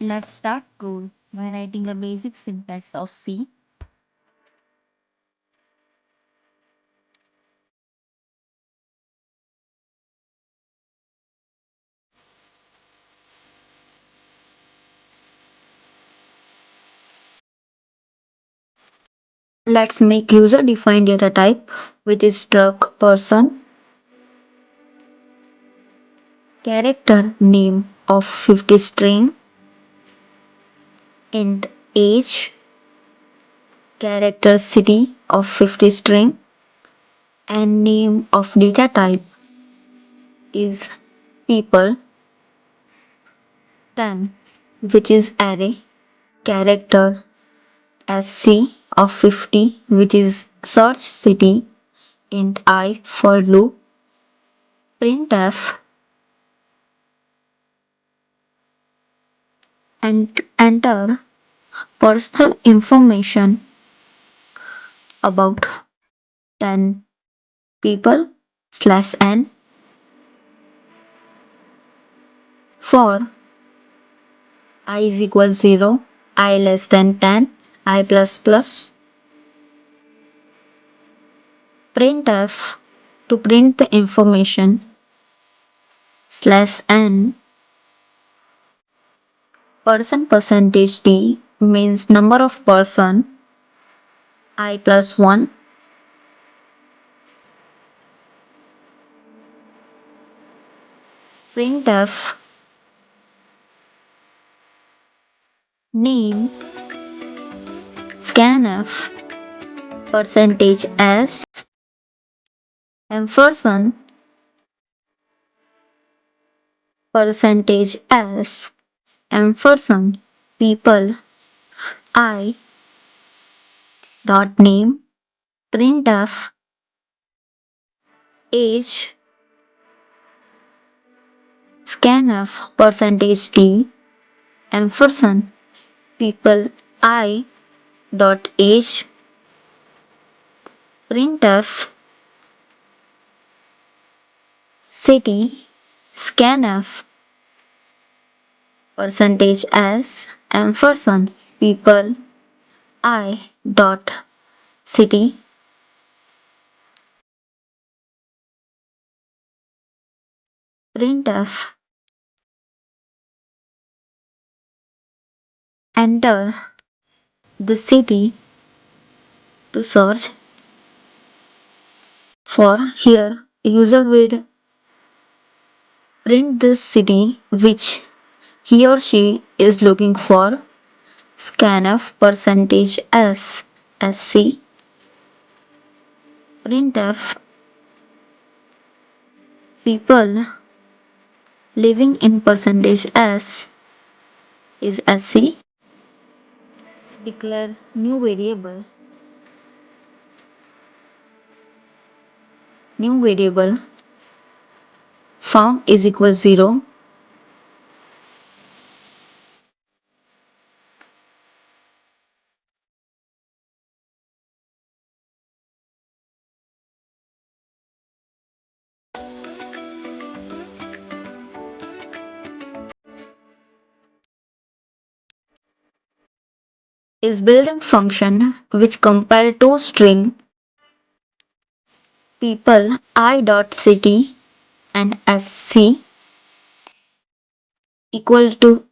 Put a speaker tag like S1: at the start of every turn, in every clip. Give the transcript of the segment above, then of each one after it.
S1: Let's start code by writing a basic syntax of C. Let's make user-defined data type which is struct person, character name of 50 string, int age, character city of 50 string, and name of data type is people, 10 which is array, character sc of 50 which is search city, int I for loop, printf and enter personal information about 10 people slash n for I is equal 0, I less than 10, I plus plus. Printf to print the information slash n person percentage d means number of person I plus 1. Printf name scanf percentage s ampersand percentage s ampersand people I dot name printf age scanf percentage d ampersand people I dot age printf city scanf percentage s ampersand people I dot city. Printf enter the city to search for. Here user will print this city which he or she is looking for. Scanf percentage s sc printf people living in percentage s is sc. Let's declare new variable found is equal 0. Is built-in function which compare two string people I dot city and sc equal to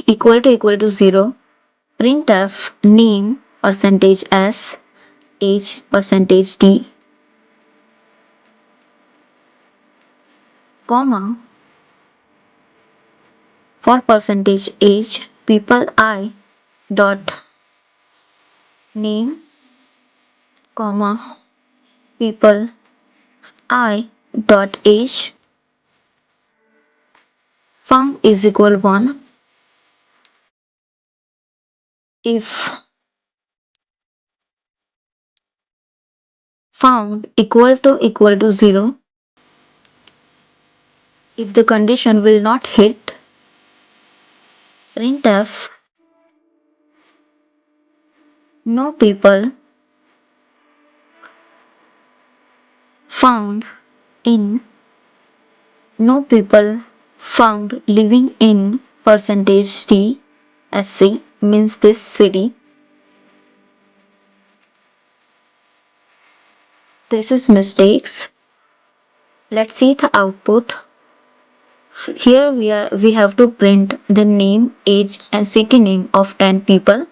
S1: equal to 0. Printf name percentage s age percentage d comma for percentage age people I dot name comma people I dot age found is equal 1. If found equal to 0, if the condition will not hit, printf no people found in no people found living in percentage d SC means this city. This is mistakes. Let's see the output. Here we have to print the name, age and city name of 10 people.